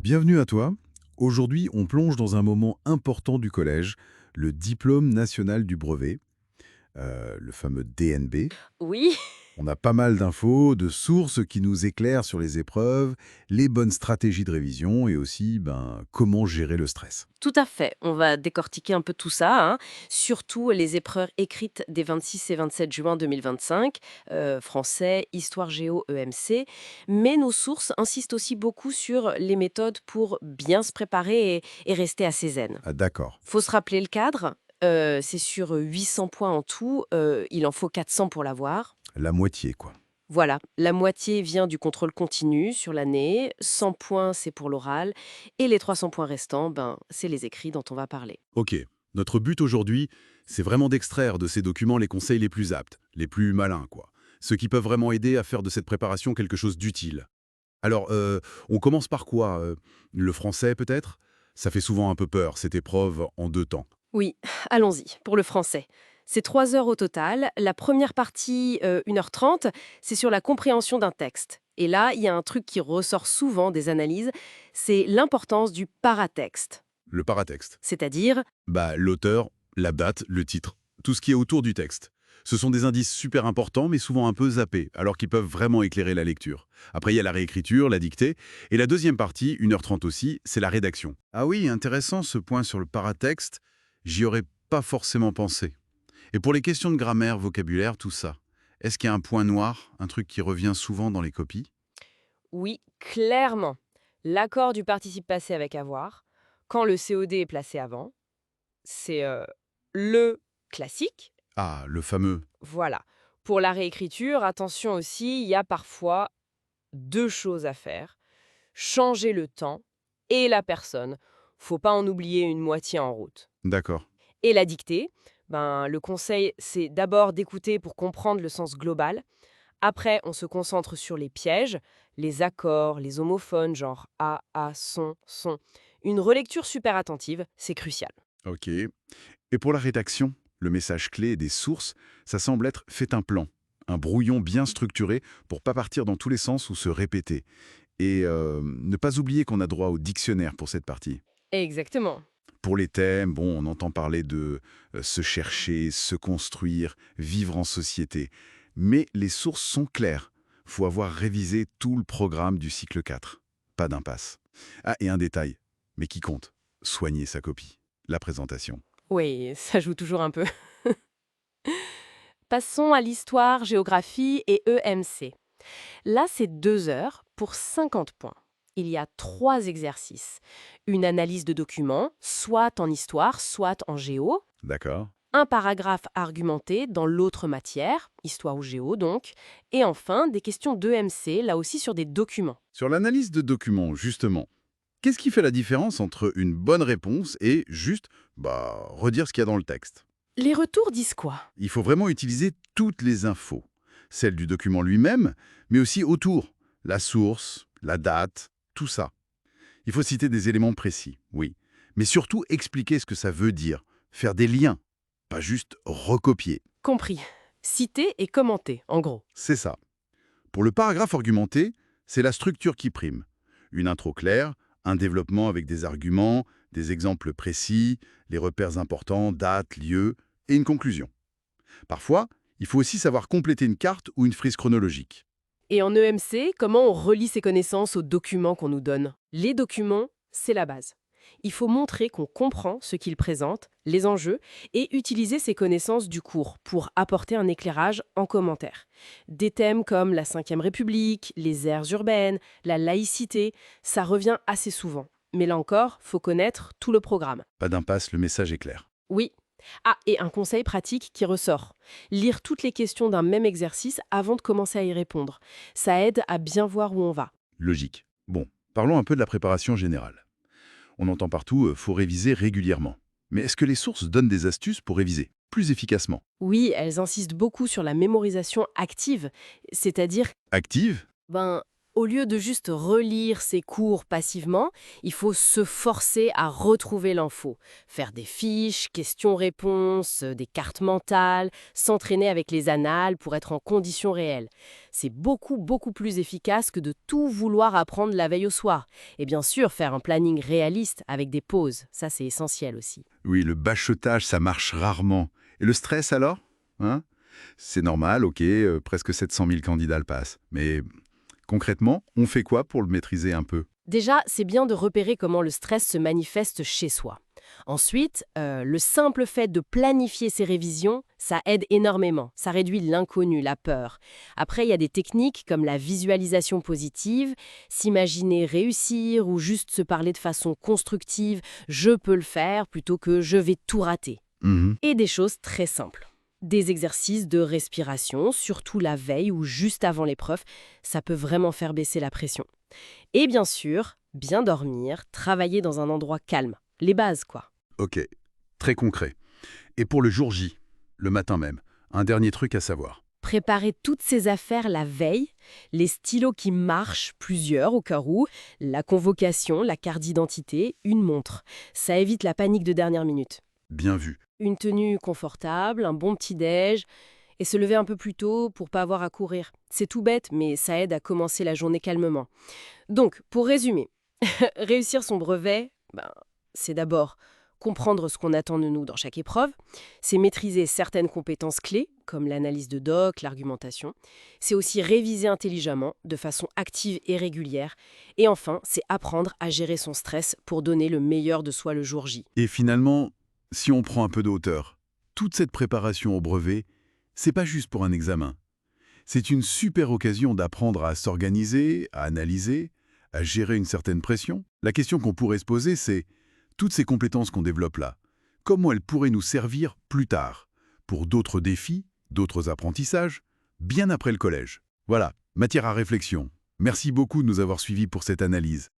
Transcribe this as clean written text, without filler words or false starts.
Bienvenue à toi. Aujourd'hui, on plonge dans un moment important du collège, le diplôme national du brevet, le fameux DNB. Oui, On a pas mal d'infos, de sources qui nous éclairent sur les épreuves, les bonnes stratégies de révision et aussi comment gérer le stress. tout à fait. On va décortiquer un peu tout ça, hein. Surtout les épreuves écrites des 26 et 27 juin 2025, français, histoire géo, EMC. Mais nos sources insistent aussi beaucoup sur les méthodes pour bien se préparer et rester assez zen. Ah d'accord, Faut se rappeler le cadre. C'est sur 800 points en tout. Il en faut 400 pour l'avoir. la moitié quoi. Voilà, la moitié vient du contrôle continu sur l'année, 100 points c'est pour l'oral, et les 300 points restants, c'est les écrits dont on va parler. Ok, notre but aujourd'hui, c'est vraiment d'extraire de ces documents les conseils les plus aptes, les plus malins quoi. Ceux qui peuvent vraiment aider à faire de cette préparation quelque chose d'utile. Alors, on commence par quoi le français peut-être? Ça fait souvent un peu peur, cette épreuve en 2 temps. Oui, allons-y, pour le français. C'est 3 heures au total. La première partie, 1h30, c'est sur la compréhension d'un texte. Et là, il y a un truc qui ressort souvent des analyses, c'est l'importance du paratexte. Le paratexte. C'est-à-dire, L'auteur, la date, le titre, tout ce qui est autour du texte. Ce sont des indices super importants, mais souvent un peu zappés, alors qu'ils peuvent vraiment éclairer la lecture. Après, il y a la réécriture, la dictée, et la deuxième partie, 1h30 aussi, c'est la rédaction. Ah oui, intéressant ce point sur le paratexte, j'y aurais pas forcément pensé. Et pour les questions de grammaire, vocabulaire, tout ça, est-ce qu'il y a un point noir, un truc qui revient souvent dans les copies? oui, clairement, l'accord du participe passé avec avoir, quand le COD est placé avant, c'est, le classique. Ah, le fameux. Voilà. Pour la réécriture, attention aussi, il y a parfois 2 choses à faire: changer le temps et la personne. Faut pas en oublier une moitié en route. D'accord. Et la dictée, le conseil, c'est d'abord d'écouter pour comprendre le sens global. Après, on se concentre sur les pièges, les accords, les homophones, genre a, son. Une relecture super attentive, c'est crucial. Ok. Et pour la rédaction, le message clé des sources, ça semble être faites un plan, un brouillon bien structuré pour pas partir dans tous les sens ou se répéter. Et ne pas oublier qu'on a droit au dictionnaire pour cette partie. Exactement. Pour les thèmes, bon, on entend parler de se chercher, se construire, vivre en société. Mais les sources sont claires. Faut avoir révisé tout le programme du cycle 4. Pas d'impasse. Ah, et un détail, mais qui compte, soigner sa copie, la présentation. Oui, ça joue toujours un peu. Passons à l'histoire, géographie et EMC. Là, c'est 2 heures pour 50 points. Il y a 3 exercices. Une analyse de documents, soit en histoire, soit en géo. D'accord. Un paragraphe argumenté dans l'autre matière, histoire ou géo donc. Et enfin, des questions d'EMC, là aussi sur des documents. Sur l'analyse de documents, justement, qu'est-ce qui fait la différence entre une bonne réponse et juste redire ce qu'il y a dans le texte? Les retours disent quoi? Il faut vraiment utiliser toutes les infos, celles du document lui-même, mais aussi autour, la source, la date, tout ça. Il faut citer des éléments précis, oui, mais surtout expliquer ce que ça veut dire, faire des liens, pas juste recopier. Compris. Citer et commenter, en gros. C'est ça. Pour le paragraphe argumenté, c'est la structure qui prime. Une intro claire, un développement avec des arguments, des exemples précis, les repères importants, dates, lieux, et une conclusion. Parfois, il faut aussi savoir compléter une carte ou une frise chronologique. Et en EMC, comment on relie ses connaissances aux documents qu'on nous donne? Les documents, c'est la base. Il faut montrer qu'on comprend ce qu'ils présentent, les enjeux, et utiliser ces connaissances du cours pour apporter un éclairage en commentaire. Des thèmes comme la Ve République, les aires urbaines, la laïcité, ça revient assez souvent. Mais là encore, faut connaître tout le programme. Pas d'impasse, le message est clair. Oui. Ah, et un conseil pratique qui ressort. Lire toutes les questions d'un même exercice avant de commencer à y répondre. Ça aide à bien voir où on va. Logique. Bon, parlons un peu de la préparation générale. On entend partout, faut réviser régulièrement. Mais est-ce que les sources donnent des astuces pour réviser plus efficacement? Oui, elles insistent beaucoup sur la mémorisation active, c'est-à-dire, Active? ben, Au lieu de juste relire ses cours passivement, il faut se forcer à retrouver l'info, faire des fiches, questions-réponses, des cartes mentales, s'entraîner avec les annales pour être en conditions réelles. C'est beaucoup, beaucoup plus efficace que de tout vouloir apprendre la veille au soir. Et bien sûr, faire un planning réaliste avec des pauses, ça c'est essentiel aussi. Oui, le bachotage, ça marche rarement. Et le stress alors? Hein? C'est normal, ok, presque 700 000 candidats le passent. Mais concrètement, on fait quoi pour le maîtriser un peu? Déjà, c'est bien de repérer comment le stress se manifeste chez soi. Ensuite, le simple fait de planifier ses révisions, ça aide énormément. Ça réduit l'inconnu, la peur. Après, il y a des techniques comme la visualisation positive, s'imaginer réussir ou juste se parler de façon constructive, je peux le faire plutôt que je vais tout rater. Mhm. Et des choses très simples. Des exercices de respiration, surtout la veille ou juste avant l'épreuve, ça peut vraiment faire baisser la pression. Et bien sûr, bien dormir, travailler dans un endroit calme. Les bases, quoi. Ok, très concret. Et pour le jour J, le matin même, un dernier truc à savoir. Préparer toutes ces affaires la veille, les stylos qui marchent, plusieurs au cas où, la convocation, la carte d'identité, une montre. Ça évite la panique de dernière minute. Bien vu. Une tenue confortable, un bon petit-déj, et se lever un peu plus tôt pour pas avoir à courir. C'est tout bête, mais ça aide à commencer la journée calmement. Donc, pour résumer, réussir son brevet, c'est d'abord comprendre ce qu'on attend de nous dans chaque épreuve, c'est maîtriser certaines compétences clés, comme l'analyse de doc, l'argumentation, c'est aussi réviser intelligemment, de façon active et régulière, et enfin, c'est apprendre à gérer son stress pour donner le meilleur de soi le jour J. Et finalement, si on prend un peu de hauteur, toute cette préparation au brevet, c'est pas juste pour un examen. C'est une super occasion d'apprendre à s'organiser, à analyser, à gérer une certaine pression. La question qu'on pourrait se poser, c'est toutes ces compétences qu'on développe là, comment elles pourraient nous servir plus tard, pour d'autres défis, d'autres apprentissages, bien après le collège. Voilà, matière à réflexion. Merci beaucoup de nous avoir suivis pour cette analyse.